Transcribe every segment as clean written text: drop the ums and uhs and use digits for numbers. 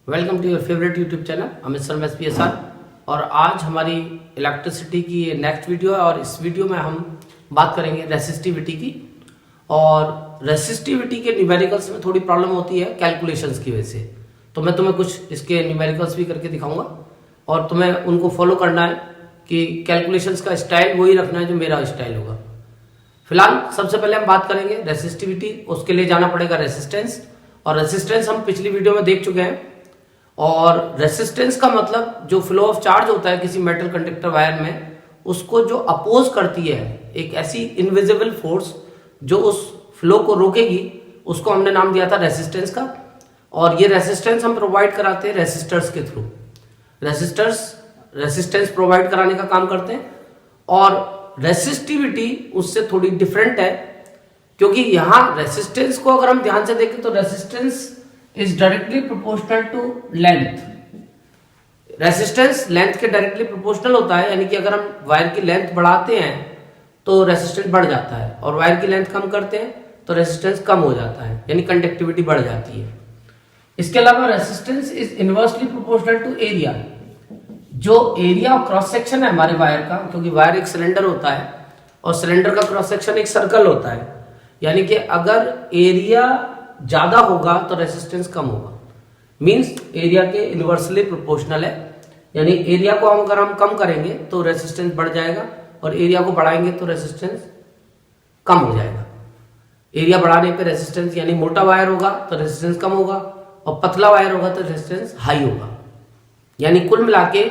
Welcome to your favourite YouTube channel Amit Sharma SPSR। और आज हमारी इलेक्ट्रिसिटी की नेक्स्ट वीडियो है और इस वीडियो में हम बात करेंगे रेसिस्टिविटी की। और रेसिस्टिविटी के न्यूमेरिकल्स में थोड़ी प्रॉब्लम होती है कैलकुलेशंस की वजह से, तो मैं तुम्हें कुछ इसके न्यूमेरिकल्स भी करके दिखाऊंगा और तुम्हें उनको फॉलो करना है कि कैलकुलेशंस का स्टाइल वही रखना है जो मेरा स्टाइल होगा। फिलहाल सबसे पहले हम बात करेंगे रेसिस्टिविटी, उसके लिए जाना पड़ेगा रेसिस्टेंस। और रेसिस्टेंस हम पिछली वीडियो में देख चुके हैं। और रेसिस्टेंस का मतलब जो फ्लो ऑफ चार्ज होता है किसी मेटल कंडक्टर वायर में, उसको जो अपोज करती है एक ऐसी इनविजिबल फोर्स जो उस फ्लो को रोकेगी, उसको हमने नाम दिया था रेसिस्टेंस का। और ये रेसिस्टेंस हम प्रोवाइड कराते हैं रेसिस्टर्स के थ्रू। रेसिस्टर्स रेसिस्टेंस प्रोवाइड कराने का काम करते हैं। और रेसिस्टिविटी उससे थोड़ी डिफरेंट है, क्योंकि यहां रेसिस्टेंस को अगर हम ध्यान से देखें तो resistance is directly proportional to length. Resistance length के डायरेक्टली प्रोपोर्शनल होता है, यानी कि अगर हम वायर की लेंथ बढ़ाते हैं तो रेसिस्टेंस बढ़ जाता है, और वायर की लेंथ कम करते हैं तो रेसिस्टेंस कम हो जाता है, यानी कंडक्टिविटी बढ़ जाती है। इसके अलावा resistance is inversely proportional to area. जो एरिया ऑफ क्रॉस सेक्शन है हमारे वायर का, क्योंकि वायर एक सिलेंडर होता है और सिलेंडर का क्रॉस सेक्शन एक सर्कल होता है, यानी कि अगर एरिया ज्यादा होगा तो रेसिस्टेंस कम होगा। मींस एरिया के इनवर्सली प्रोपोर्शनल है, यानी एरिया को अगर हम कम करेंगे तो रेसिस्टेंस बढ़ जाएगा और एरिया को बढ़ाएंगे तो रेसिस्टेंस कम हो जाएगा। एरिया बढ़ाने पे रेसिस्टेंस, यानी मोटा वायर होगा तो रेसिस्टेंस कम होगा और पतला वायर होगा तो रेसिस्टेंस हाई होगा। यानी कुल मिला के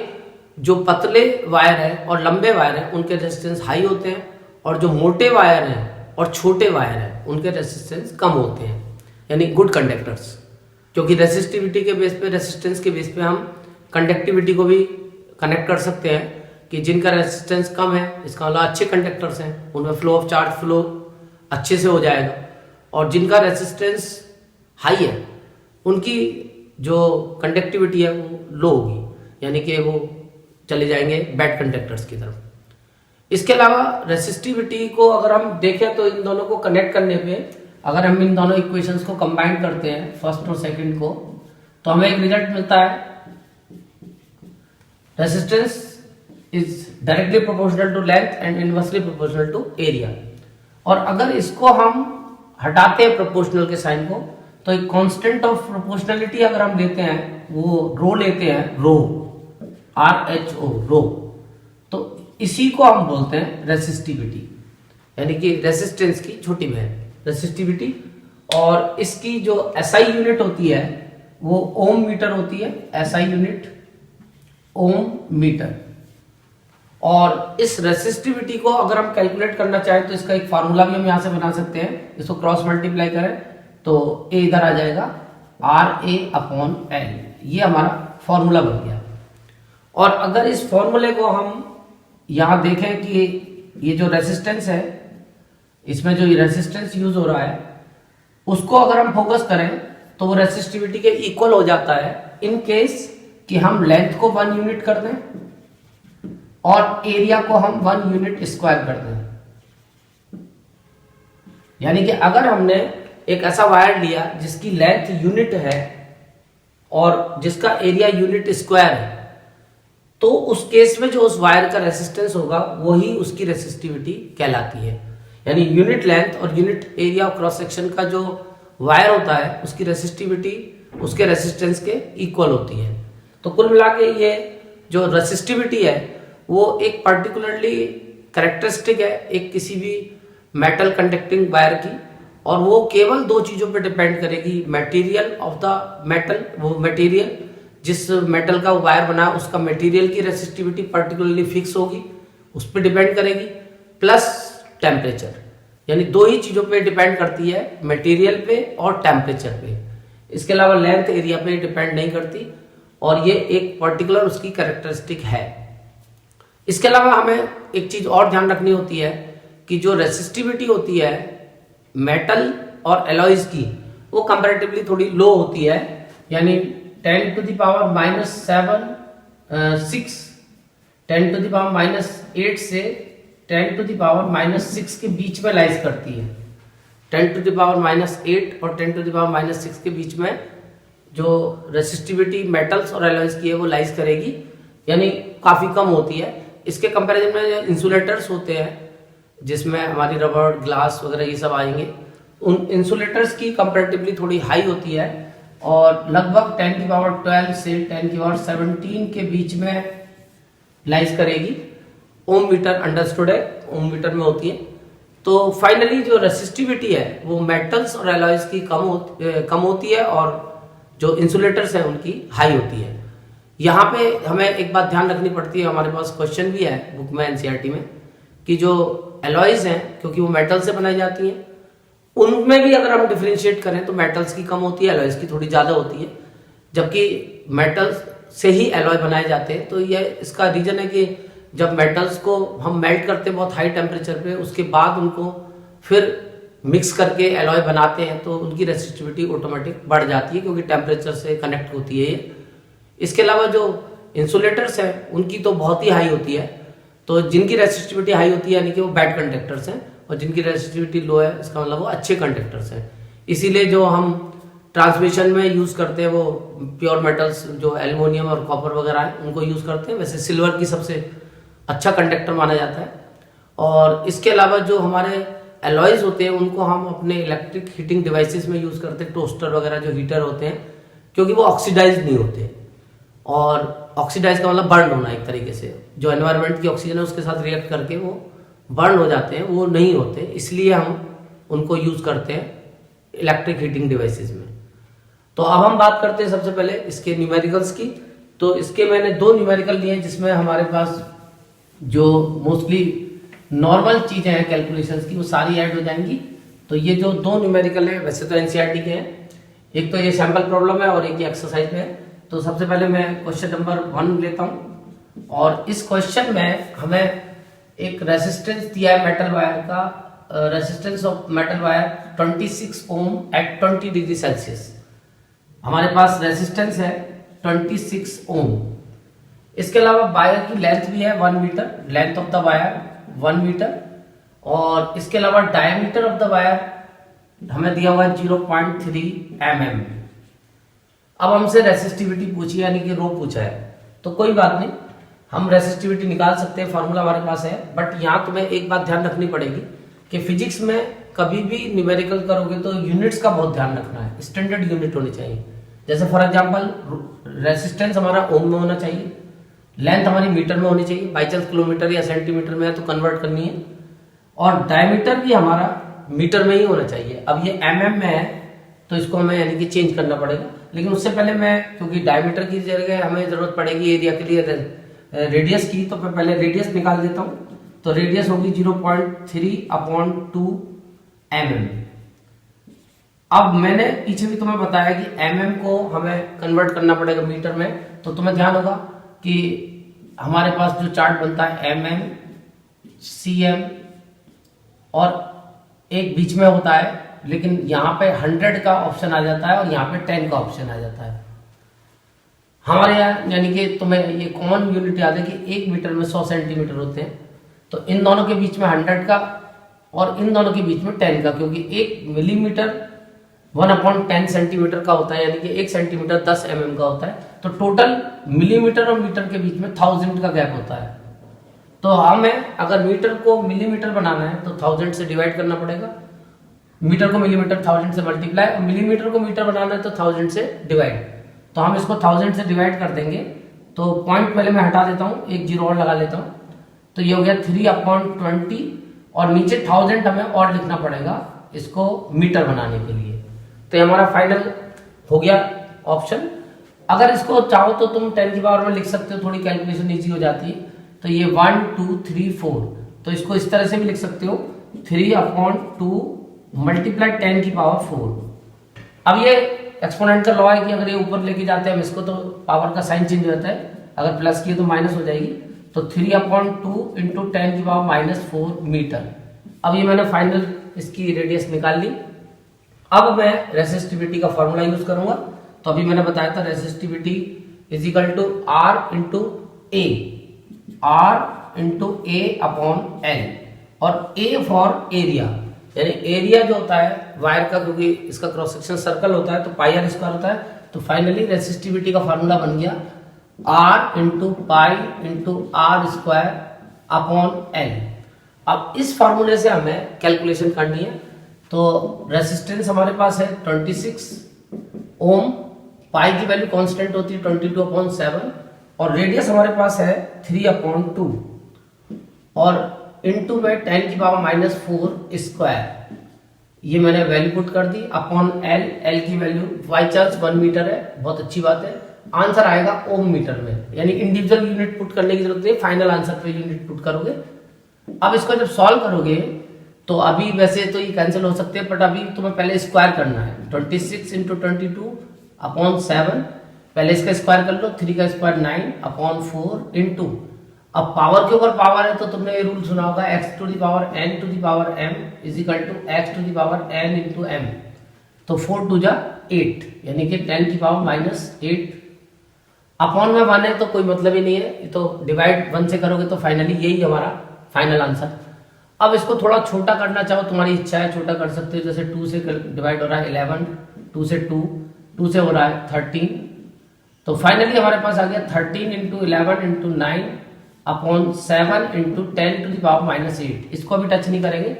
जो पतले वायर है और लंबे वायर है उनके रेसिस्टेंस हाई होते हैं, और जो मोटे वायर हैं और छोटे वायर हैं उनके रेसिस्टेंस कम होते हैं, यानी गुड कंडक्टर्स। क्योंकि रेसिस्टिविटी के बेस पे, रेसिस्टेंस के बेस पे हम कंडक्टिविटी को भी कनेक्ट कर सकते हैं कि जिनका रेसिस्टेंस कम है, इसका मतलब अच्छे कंडक्टर्स हैं, उनमें फ्लो ऑफ चार्ज फ्लो अच्छे से हो जाएगा। और जिनका रेसिस्टेंस हाई है उनकी जो कंडक्टिविटी है वो लो होगी, यानी कि वो चले जाएंगे बैड कंडक्टर्स की तरफ। इसके अलावा रेसिस्टिविटी को अगर हम देखें तो इन दोनों को कनेक्ट करने पे, अगर हम इन दोनों इक्वेशंस को कंबाइन करते हैं फर्स्ट और सेकंड को, तो हमें एक रिजल्ट मिलता है resistance is directly proportional to length and inversely proportional to area. और अगर इसको हम हटाते हैं प्रोपोर्शनल के साइन को, तो एक कांस्टेंट ऑफ प्रोपोर्शनलिटी अगर हम लेते हैं, वो रो लेते हैं, रो RHO रो, तो इसी को हम बोलते हैं रेसिस्टिविटी, यानी कि रेसिस्टेंस की छोटी बहन रेसिस्टिविटी। और इसकी जो SI यूनिट होती है वो ओम मीटर होती है। SI unit ohm metre. और इस रेसिस्टिविटी को अगर हम कैलकुलेट करना चाहें तो इसका एक फार्मूला भी हम यहां से बना सकते हैं। इसको क्रॉस मल्टीप्लाई करें तो A इधर आ जाएगा, RA/L, ये हमारा फॉर्मूला बन गया। और अगर इस फॉर्मूले को हम यहां देखें कि ये जो रेसिस्टेंस है, इसमें जो रेसिस्टेंस यूज हो रहा है उसको अगर हम फोकस करें तो वो रेसिस्टिविटी के इक्वल हो जाता है इन केस कि हम लेंथ को 1 यूनिट कर दें और एरिया को हम 1 यूनिट स्क्वायर कर दें। यानी कि अगर हमने एक ऐसा वायर लिया जिसकी लेंथ यूनिट है और जिसका एरिया यूनिट स्क्वायर है, तो उस केस में जो उस वायर का रेसिस्टेंस होगा वही उसकी रेसिस्टिविटी कहलाती है। यानी यूनिट लेंथ और unit area of cross section का जो वायर होता है उसकी रेसिस्टिविटी उसके रेसिस्टेंस के इक्वल होती है। तो कुल मिला के ये जो रेसिस्टिविटी है वो एक पर्टिकुलरली कैरेक्टरिस्टिक है एक किसी भी मेटल कंडक्टिंग वायर की, और वो केवल 2 चीजों पर डिपेंड करेगी, मटेरियल ऑफ द मेटल, वो मटेरियल जिस मेटल का वायर बना उसका मटेरियल की रेसिस्टिविटी पर्टिकुलरली फिक्स होगी, उस पर डिपेंड करेगी, प्लस टेम्परेचर। यानी 2 ही चीजों पे डिपेंड करती है, मटेरियल पे और टेम्परेचर पे। इसके अलावा लेंथ एरिया पे डिपेंड नहीं करती, और ये एक पर्टिकुलर उसकी कैरेक्टरिस्टिक है। इसके अलावा हमें एक चीज और ध्यान रखनी होती है कि जो रेसिस्टिविटी होती है मेटल और एलॉयज की, वो कंपैरेटिवली थोड़ी लो होती है। यानी 10 to the power -8 से 10 to the power -6 के बीच में लाइज करती है। 10 to the power -8 और 10 to the power -6 के बीच में जो रेसिस्टिविटी मेटल्स और एलॉयज की है वो लाइज करेगी, यानी काफ़ी कम होती है। इसके कंपैरिजन में इंसुलेटर्स होते हैं जिसमें हमारी रबर, ग्लास वगैरह ये सब आएंगे, उन इंसुलेटर्स की कंपैरेटिवली थोड़ी हाई होती है और लगभग 10 की पावर 12 से 10 की पावर 17 के बीच में लाइज करेगी। ओम मीटर अंडरस्टूड है, ओम मीटर में होती है। तो फाइनली जो रेसिस्टिविटी है वो मेटल्स और एलॉयज की कम होती है और जो इंसुलेटर्स हैं उनकी हाई होती है। यहाँ पे हमें एक बात ध्यान रखनी पड़ती है, हमारे पास क्वेश्चन भी है बुक में एनसीईआरटी में, कि जो एलॉयज हैं क्योंकि वो मेटल से बनाई जाती हैं, उनमें भी अगर हम डिफरेंशिएट करें तो मेटल्स की कम होती है, एलॉयज की थोड़ी ज़्यादा होती है। जबकि मेटल्स से ही एलॉय बनाए जाते हैं। तो ये इसका रीजन है कि जब मेटल्स को हम मेल्ट करते हैं बहुत हाई टेम्परेचर पे, उसके बाद उनको फिर मिक्स करके एलॉय बनाते हैं तो उनकी रेसिस्टिविटी ऑटोमेटिक बढ़ जाती है क्योंकि टेम्परेचर से कनेक्ट होती है ये। इसके अलावा जो इंसुलेटर्स हैं उनकी तो बहुत ही हाई होती है, तो जिनकी रेसिस्टिविटी हाई होती है यानी कि वो बैड कंडक्टर्स हैं, और जिनकी रेसिस्टिविटी लो है इसका मतलब वो अच्छे कंडक्टर्स हैं। इसीलिए जो हम ट्रांसमिशन में यूज़ करते हैं वो प्योर मेटल्स जो एल्युमिनियम और कॉपर वगैरह है उनको यूज़ करते हैं। वैसे सिल्वर की सबसे अच्छा कंडक्टर माना जाता है। और इसके अलावा जो हमारे एलॉयज होते हैं उनको हम अपने इलेक्ट्रिक हीटिंग डिवाइसेस में यूज़ करते हैं, टोस्टर वगैरह जो हीटर होते हैं, क्योंकि वो ऑक्सीडाइज नहीं होते। और ऑक्सीडाइज का मतलब बर्न होना, एक तरीके से जो एनवायरनमेंट की ऑक्सीजन है उसके साथ रिएक्ट करके वो बर्न हो जाते हैं, वो नहीं होते, इसलिए हम उनको यूज़ करते हैं इलेक्ट्रिक हीटिंग डिवाइसेस में। तो अब हम बात करते हैं सबसे पहले इसके न्यूमेरिकल्स की। तो इसके मैंने 2 न्यूमेरिकल लिए जिसमें हमारे पास जो मोस्टली नॉर्मल चीज़ें हैं कैलकुलेशंस की वो सारी ऐड हो जाएंगी। तो ये जो 2 न्यूमेरिकल है वैसे तो एनसीईआरटी के हैं, एक तो ये सैम्पल प्रॉब्लम है और एक ये एक्सरसाइज में है। तो सबसे पहले मैं क्वेश्चन नंबर 1 लेता हूँ और इस क्वेश्चन में हमें एक रेसिस्टेंस दिया है मेटल वायर का, resistance of metal wire 26 ohm at 20 degree Celsius. हमारे पास रेसिस्टेंस है 26 ओम। इसके अलावा वायर की लेंथ भी है 1 metre, length of the wire 1 metre, और इसके अलावा डायमीटर ऑफ द वायर हमें दिया हुआ है 0.3 mm। अब हमसे रेसिस्टिविटी पूछी यानी कि रो पूछा है, तो कोई बात नहीं, हम रेसिस्टिविटी निकाल सकते हैं, फॉर्मूला हमारे पास है। बट यहाँ तुम्हें एक बात ध्यान रखनी पड़ेगी कि फिजिक्स में कभी भी न्यूमेरिकल करोगे तो यूनिट्स का बहुत ध्यान रखना है, स्टैंडर्ड यूनिट होनी चाहिए। जैसे फॉर एग्जांपल रेसिस्टेंस हमारा ओम में होना चाहिए, लेंथ हमारी मीटर में होनी चाहिए, बाई चांस किलोमीटर या सेंटीमीटर में है तो कन्वर्ट करनी है, और डायमीटर भी हमारा मीटर में ही होना चाहिए। अब ये mm में है तो इसको हमें यानी कि चेंज करना पड़ेगा। लेकिन उससे पहले मैं, क्योंकि डायमीटर की जगह हमें जरूरत पड़ेगी एरिया के लिए रेडियस की, तो मैं पहले रेडियस निकाल देता हूँ। तो रेडियस होगी 0.3/2 mm। अब मैंने पीछे भी तुम्हें बताया कि mm को हमें कन्वर्ट करना पड़ेगा मीटर में। तो तुम्हें ध्यान होगा कि हमारे पास जो चार्ट बनता है mm, cm और एक बीच में होता है, लेकिन यहाँ पे 100 का ऑप्शन आ जाता है और यहाँ पे 10 का ऑप्शन आ जाता है हमारे यहाँ। यानी कि तुम्हें ये कॉमन यूनिट याद है कि 1 मीटर में 100 सेंटीमीटर होते हैं। तो इन दोनों के बीच में 100 का और इन दोनों के बीच में 10 का, क्योंकि 1 मिलीमीटर 1/10 सेंटीमीटर का होता है, यानी कि 1 सेंटीमीटर 10 mm का होता है। तो टोटल मिलीमीटर और मीटर के बीच में 1000 का गैप होता है। तो हमें अगर मीटर को मिलीमीटर बनाना है तो 1000 से डिवाइड करना पड़ेगा, मीटर को मिलीमीटर 1000 से मल्टीप्लाई, और मिलीमीटर को मीटर बनाना है तो 1000 से डिवाइड। तो हम इसको 1000 से डिवाइड कर देंगे। तो पॉइंट पहले मैं हटा देता हूँ, एक जीरो और लगा लेता हूँ। तो ये हो गया 3/20, और नीचे 1000 हमें और लिखना पड़ेगा इसको मीटर बनाने के लिए। तो ये हमारा फाइनल हो गया ऑप्शन। अगर इसको चाहो तो तुम 10 की पावर में लिख सकते हो, थोड़ी कैलकुलेशन इजी हो जाती है। तो ये 1 2 3 4, तो इसको इस तरह से भी लिख सकते हो 3/2 मल्टीप्लाई 10 की पावर 4। अब ये एक्सपोनेंट का लॉ है कि अगर ये ऊपर लेके जाते हैं हम इसको तो पावर का साइन चेंज हो जाता है, अगर प्लस किए तो माइनस हो जाएगी। तो 3/2 इंटू 10 की पावर -4 मीटर। अब ये मैंने फाइनल इसकी रेडियस निकाल ली। अब मैं रेसिस्टिविटी का फॉर्मूला यूज करूंगा। तो अभी मैंने बताया था resistivity is equal to R into A, R into A/L, और A फॉर एरिया, यानी एरिया जो होता है वायर का, क्योंकि इसका क्रॉस सेक्शन सर्कल होता है तो πr² होता है, तो फाइनली रेसिस्टिविटी का फार्मूला बन गया R into pi into R square upon L. अब इस फार्मूले से हमें कैलकुलेशन करनी है। तो रेसिस्टेंस हमारे पास है 26 ओम, पाई की वैल्यू कांस्टेंट होती है 22/7 और रेडियस हमारे पास है 3/2 और इनटू में 10⁻⁴ स्क्वायर, ये मैंने वैल्यू पुट कर दी अपॉन एल। एल की वैल्यू बाई चांस 1 मीटर है, बहुत अच्छी बात है। आंसर आएगा ओम मीटर में, यानी इंडिविजुअल यूनिट पुट करने की जरूरत नहीं, फाइनल आंसर पे यूनिट पुट करोगे। अब इसको जब सॉल्व करोगे तो अभी वैसे तो ये कैंसिल हो सकते हैं, बट अभी तुम्हें पहले स्क्वायर करना है। 26 इंटू 22/7, पहले इसका स्क्वायर कर लो, 3 का स्क्वायर 9/4 इंटू, अब पावर के ऊपर पावर है तो तुमने ये रूल सुना होगा x to the power n to the power m is equal to x to the power n into m। तो 4 2 जा 8, यानी कि 10⁻⁸ अपॉन में 1 है तो कोई मतलब ही नहीं है, ये तो डिवाइड 1 से करोगे तो फाइनली यही हमारा फाइनल आंसर। अब इसको थोड़ा छोटा करना चाहो, तुम्हारी इच्छा है, छोटा कर सकते हो। जैसे 2 से डिवाइड हो रहा है 11, 2 से 2 से हो रहा है 13, तो फाइनली हमारे पास आ गया 13 into 11 into 9/7 into 10 to the power -8। इसको भी टच नहीं करेंगे।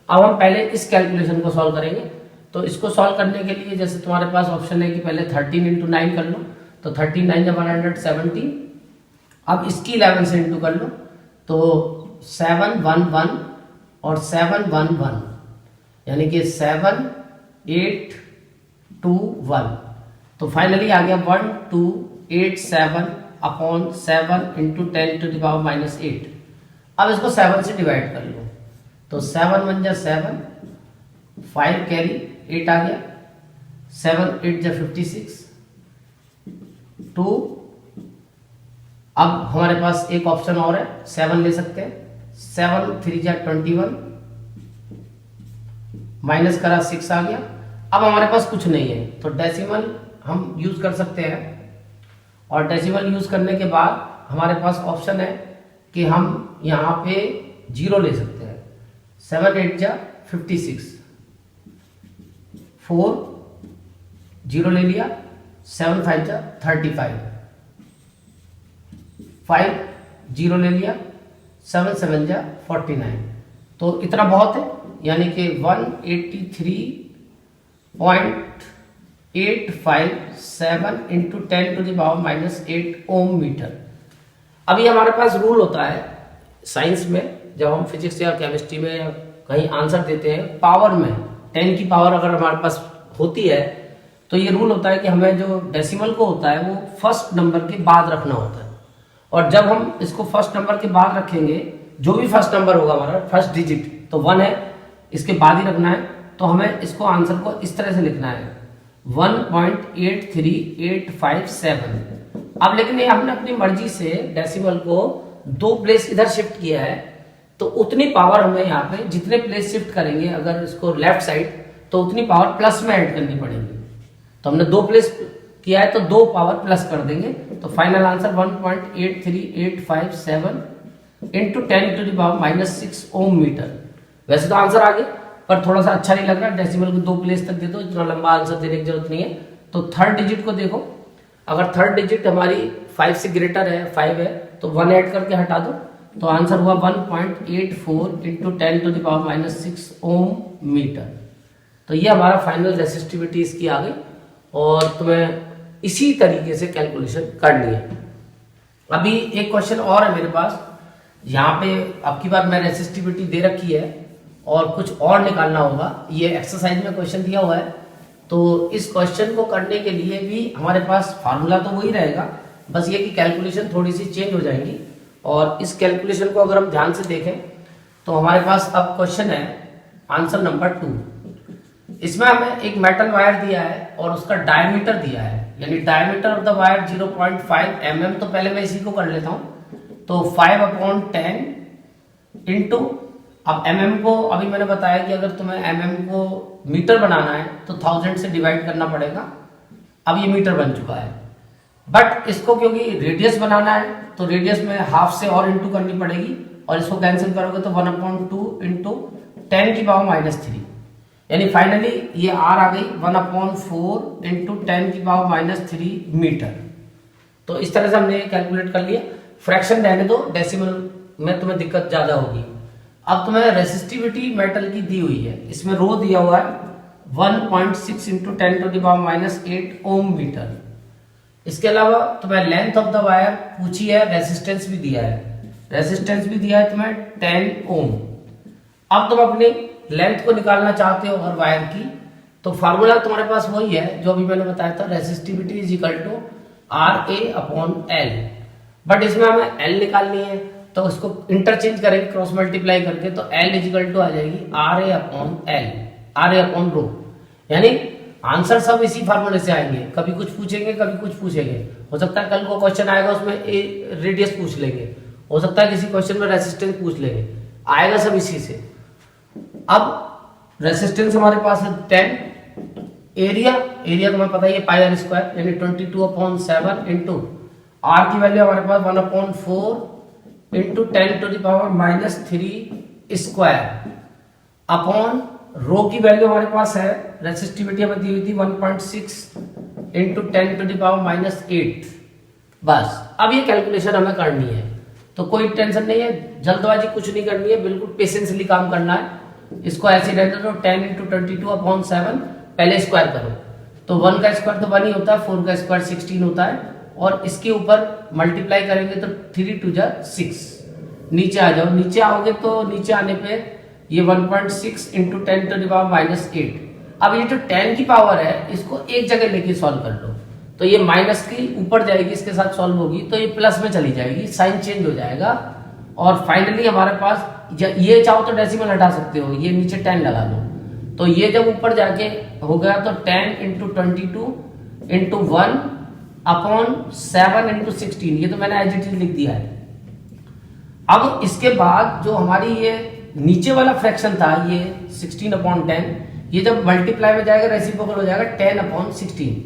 अब हम पहले इस कैलकुलेशन को सॉल्व करेंगे। तो इसको सॉल्व करने के लिए जैसे तुम्हारे पास ऑप्शन है कि पहले 13 इंटू 9 कर लो, तो 13 9 117। अब इसकी 11 से इंटू कर लो, तो 7 1 1 और 7 1 1, यानी कि 7 8 2 1। तो फाइनली आ गया 1287/7 इंटू 10 टू द पावर -8। अब इसको 7 से डिवाइड कर लो, तो 7 1 जा 7, 5 कैरी 8 आ गया, 7 8 जा 56, 2। अब हमारे पास एक ऑप्शन और है, 7 ले सकते हैं। 7 3 जा 21, माइनस करा 6 आ गया। अब हमारे पास कुछ नहीं है तो डेसिमल हम यूज कर सकते हैं, और डेसिमल यूज करने के बाद हमारे पास ऑप्शन है कि हम यहाँ पे 0 ले सकते हैं। 7 8 जा 56, 4 0 ले लिया, 7 5 जा 35, 5 0 ले लिया, 7 7 जा 49। तो इतना बहुत है, यानी कि 183.857 into 10 to the power -8 ohm metre. अभी हमारे पास रूल होता है साइंस में, जब हम फिजिक्स या केमिस्ट्री में या कहीं आंसर देते हैं पावर में, 10 की पावर अगर हमारे पास होती है तो ये रूल होता है कि हमें जो डेसिमल को होता है वो फर्स्ट नंबर के बाद रखना होता है। और जब हम इसको फर्स्ट नंबर के बाद रखेंगे, जो भी फर्स्ट नंबर होगा हमारा फर्स्ट डिजिट तो 1 है, इसके बाद ही रखना है। तो हमें इसको आंसर को इस तरह से लिखना है 1.83857। अब लेकिन ये हमने अपनी मर्जी से डेसिमल को 2 प्लेस इधर शिफ्ट किया है, तो उतनी पावर हमें यहाँ पे जितने प्लेस शिफ्ट करेंगे अगर इसको लेफ्ट साइड, तो उतनी पावर प्लस में ऐड करनी पड़ेगी। तो हमने 2 प्लेस किया है तो 2 पावर प्लस कर देंगे, तो final answer 1.83857 into 10 to the power -6 ohm metre. वैसे तो आंसर आ गया, पर थोड़ा सा अच्छा नहीं लग रहा, डेसिमल को 2 प्लेस तक दे दो, इतना लंबा आंसर देने की जरूरत नहीं है। तो थर्ड डिजिट को देखो, अगर थर्ड डिजिट हमारी 5 से ग्रेटर है, 5 है, तो 1 ऐड करके हटा दो, तो आंसर हुआ 1.84 into 10 to the power -6 ohm metre. तो ये हमारा फाइनल रेसिस्टिविटी इसकी आ गई, और तुम्हें इसी तरीके से कैलकुलेशन करनी है। अभी एक क्वेश्चन और है मेरे पास, यहाँ पे आपकी बार मैं रेसिस्टिविटी दे रखी है और कुछ और निकालना होगा। ये एक्सरसाइज में क्वेश्चन दिया हुआ है, तो इस क्वेश्चन को करने के लिए भी हमारे पास फार्मूला तो वही रहेगा, बस ये कि कैलकुलेशन थोड़ी सी चेंज हो जाएंगी। और इस कैलकुलेशन को अगर हम ध्यान से देखें तो हमारे पास अब क्वेश्चन है आंसर नंबर 2। इसमें हमें एक मेटल वायर दिया है और उसका डायमीटर दिया है, यानी diameter of the wire 0.5 mm। तो पहले मैं इसी को कर लेता हूं, तो 5/10 इंटू, अब mm को अभी मैंने बताया कि अगर तुम्हें mm को मीटर बनाना है तो 1000 से डिवाइड करना पड़ेगा। अब ये मीटर बन चुका है, बट इसको क्योंकि रेडियस बनाना है तो रेडियस में हाफ से और इंटू करनी पड़ेगी, और इसको कैंसिल करोगे तो 1/2 इंटू 10 की पावर -3। यानी फाइनली ये आर आ गई 1/4 इंटू 10⁻³ मीटर। तो इस तरह से हमने कैलकुलेट कर लिया। फ्रैक्शन रहने दो, डेसिमल में तुम्हें दिक्कत ज्यादा होगी। अब तुम्हें रेसिस्टिविटी मेटल की दी हुई है, इसमें रो दिया हुआ है 1.6 इंटू 10⁻⁸ ओम मीटर। इसके अलावा तुम्हें लेंथ ऑफ द वायर पूछी है, रेसिस्टेंस भी दिया है, रेसिस्टेंस भी दिया है तुम्हें 10 ओम। अब तुम अपनी लेंथ को निकालना चाहते हो और वायर की, तो फार्मूला तुम्हारे पास वही है जो अभी मैंने बताया था, resistivity is equal to RA/L। But इसमें हमें L निकालनी है, तो उसको इंटरचेंज करेंगे क्रॉस मल्टीप्लाई करके, तो L इज इक्वल टू आ जाएगी RA/L, RA/ρ। यानी आंसर सब इसी फार्मूले से आएंगे। कभी कुछ पूछेंगे, कभी कुछ पूछेंगे। हो सकता है कल को क्वेश्चन आएगा उसमें रेडियस पूछ लेंगे, हो सकता है किसी क्वेश्चन में रेसिस्टेंस पूछ लेंगे, आएगा सब इसी से। अब रेसिस्टेंस हमारे पास है 10, एरिया तुम्हें पता ही है πr² यानी 22/7 इंटू R की वैल्यू हमारे पास 1/4 इंटू 10⁻³ स्क्वायर अपॉन रो की वैल्यू हमारे पास है, रेसिस्टिविटी हमें दी हुई थी 1.6 इंटू 10⁻⁸। बस अब ये कैलकुलेशन हमें करनी है, तो कोई टेंशन नहीं है, जल्दबाजी कुछ नहीं करनी है, बिल्कुल पेशेंसली काम करना है। इसको ऐसे रहने दो, 10 इंटू 22/7 पहले स्क्वायर करो, तो 1 का स्क्वायर तो 1 ही होता है, 4 का स्क्वायर 16 होता है, और इसके ऊपर मल्टीप्लाई करेंगे तो 3 2 6। नीचे आ जाओ, नीचे आओगे तो नीचे आने पे ये 1.6 इंटू 10⁻⁸। अब ये जो 10 की पावर है इसको एक जगह लेके सॉल्व कर लो, तो ये माइनस की ऊपर जाएगी, इसके साथ सॉल्व होगी तो ये प्लस में चली जाएगी, साइन चेंज हो जाएगा। और फाइनली हमारे पास ये चाहो तो डेसिमल हटा सकते हो, ये नीचे 10 लगा दो, तो ये जब ऊपर जाके हो गया तो 10 इंटू 22 इंटू 1/7 इंटू 16, ये तो मैंने एज इट इज लिख दिया है। अब इसके बाद जो हमारी ये नीचे वाला फ्रैक्शन था, ये 16/10, ये जब मल्टीप्लाई में जाएगा रेसिप्रोकल हो जाएगा 10/16,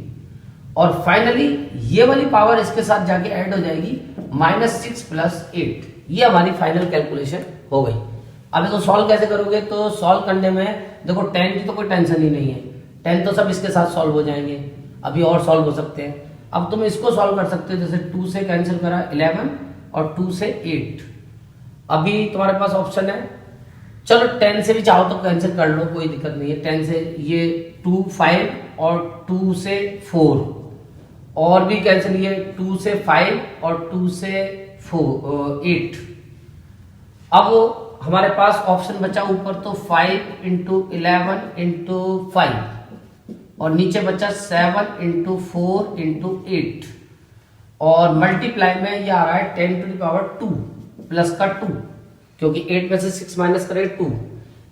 और फाइनली ये वाली पावर इसके साथ जाके ऐड हो जाएगी -6 + 8। ये हमारी फाइनल कैलकुलेशन हो गई। अब इसको सॉल्व कैसे करोगे, तो सॉल्व करने में देखो 10 की तो कोई टेंशन ही नहीं है, 10 तो सब इसके साथ सॉल्व हो जाएंगे, अभी और सॉल्व हो सकते हैं। अब तुम इसको सॉल्व कर सकते हो, जैसे 2 से कैंसिल करा 11 और 2 से 8। अभी तुम्हारे पास ऑप्शन है, चलो 10 से भी चाहो तो कैंसिल कर लो, कोई दिक्कत नहीं है। 10 से ये 2 5 और 2 से 4, और भी कैंसिल, ये 2 से 5 और 2 से 8। अब हमारे पास ऑप्शन बचा ऊपर तो 5 इंटू 11 इंटू 5, और नीचे बचा 7 इंटू 4 इंटू 8, और मल्टीप्लाई में ये आ रहा है 10⁻² प्लस का 2, क्योंकि 8 में से 6 माइनस करें 2,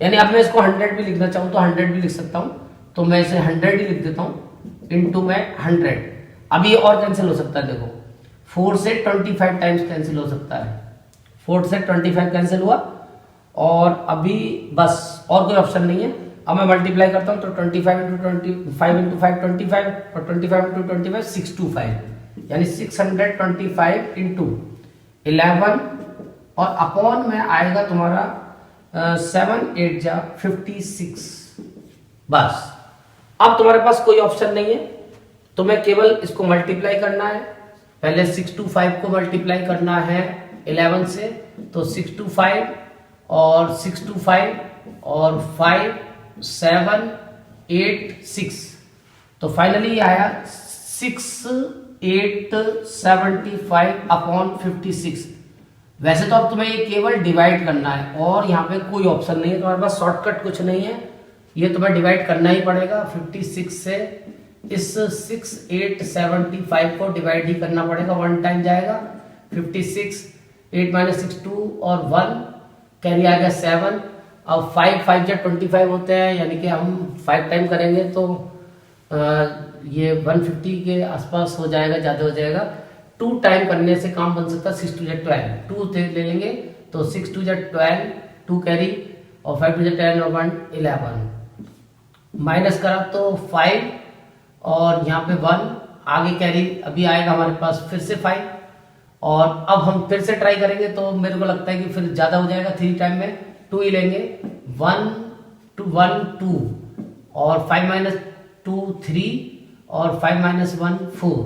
यानी अब मैं इसको 100 भी लिखना चाहूँ तो 100 भी लिख सकता हूँ, तो मैं इसे 100 ही लिख देता हूँ इंटू में 100। अब ये और कैंसिल हो सकता है, देखो 4 से 25 टाइम्स कैंसिल हो सकता है, 4 से 25 कैंसिल हुआ, और अभी बस और कोई ऑप्शन नहीं है। अब मैं मल्टीप्लाई करता हूँ तो 25 इंटू 25 इंटू 5 25, और 25 इंटू 25 625, यानी 625 इंटू 11, और अपॉन में आएगा तुम्हारा 7 8 जा 56। बस अब तुम्हारे पास कोई ऑप्शन नहीं है, तुम्हें केवल इसको मल्टीप्लाई करना है। पहले 625 को मल्टीप्लाई करना है 11 से, तो 625 और 625 और 5 7 8 6, तो फाइनली आया 6875/56। वैसे तो अब तुम्हें ये केवल डिवाइड करना है, और यहाँ पे कोई ऑप्शन नहीं है, तुम्हारे पास शॉर्टकट कुछ नहीं है, ये तुम्हें डिवाइड करना ही पड़ेगा। 56 से इस 6875 को डिवाइड ही करना पड़ेगा, 1 टाइम जाएगा 56, 8 - 6 2 और 1 कैरी आएगा 7। अब 5 5 जा 25 होते हैं, यानी कि हम 5 टाइम करेंगे तो ये 150 के आसपास हो जाएगा, ज़्यादा हो जाएगा। 2 टाइम करने से काम बन सकता है। 6 2 जा 12, 2 ले लेंगे तो 6 2 जा 12, 2 कैरी, और 5 2 जा 10 और 1 11, माइनस करा तो 5 और यहाँ पे 1 आगे कैरी, अभी आएगा हमारे पास फिर से 5, और अब हम फिर से ट्राई करेंगे तो मेरे को लगता है कि फिर ज़्यादा हो जाएगा। 3 टाइम में 2 ही लेंगे, 1 2 1 2, और 5 माइनस 2 3 और 5 माइनस 1 4।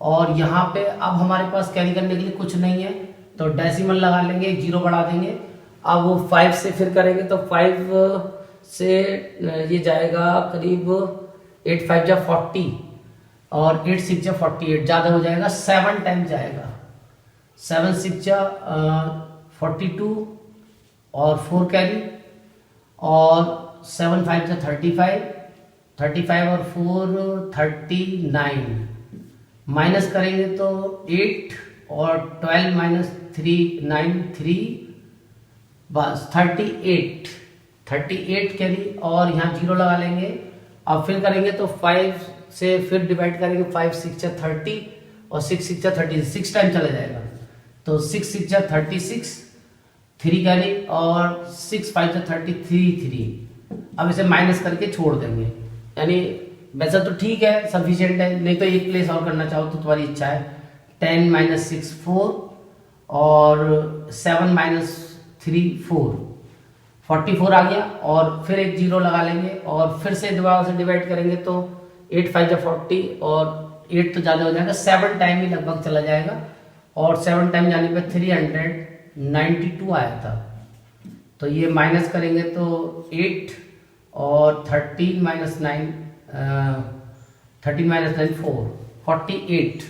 और यहाँ पे अब हमारे पास कैरी करने के लिए कुछ नहीं है, तो डेसिमल लगा लेंगे, एक जीरो बढ़ा देंगे। अब वो 5 से फिर करेंगे तो 5 से ये जाएगा करीब 8 5 जा 40 और 8 6 जा 48, ज़्यादा हो जाएगा, 7 टाइम जाएगा। 7 6 जा 42 और 4 कैरी, और 7 5 जा 35 और 4 39। माइनस करेंगे तो 8 और 12 माइनस 3 9 3, बस 38 कैरी, और यहाँ जीरो लगा लेंगे। अब फिर करेंगे तो 5 से फिर डिवाइड करेंगे, 5 6 जा 30 और 6 6 जा 36, 6 टाइम चला जाएगा, तो 6 6 जा 36, 3 कैरी, और 6 5 जा 33। अब इसे माइनस करके छोड़ देंगे, यानी वैसा तो ठीक है, सफिशिएंट है, नहीं तो एक प्लेस और करना चाहो तो तुम्हारी इच्छा है। 10 माइनस 6 4 और 7 माइनस 3 4, 44 आ गया। और फिर एक जीरो लगा लेंगे और फिर से दोबारा से डिवाइड करेंगे तो 8 5 जा 40 और 8 तो ज़्यादा हो जाएगा, 7 टाइम ही लगभग चला जाएगा, और 7 टाइम जाने पे 392 आया था। तो ये माइनस करेंगे तो 8 और 13 माइनस 9 4 48।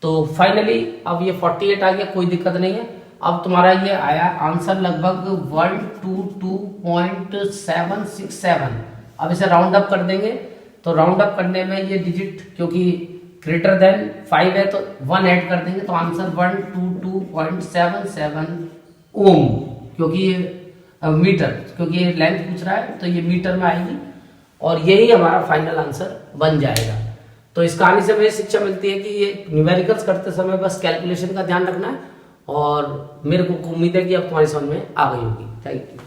तो फाइनली अब ये 48 आ गया, कोई दिक्कत नहीं है। अब तुम्हारा ये आया आंसर लगभग 122.767। अब इसे राउंड अप कर देंगे, तो राउंड अप करने में ये डिजिट क्योंकि ग्रेटर देन 5 है तो 1 ऐड कर देंगे, तो आंसर 122.77 ओम, क्योंकि ये मीटर, क्योंकि ये लेंथ पूछ रहा है तो ये मीटर में आएगी, और यही हमारा फाइनल आंसर बन जाएगा। तो इस कहानी से मुझे शिक्षा मिलती है कि ये न्यूमेरिकल्स करते समय बस कैलकुलेशन का ध्यान रखना है, और मेरे को उम्मीद है कि अब तुम्हारी समझ में आ गई होगी। Thank you.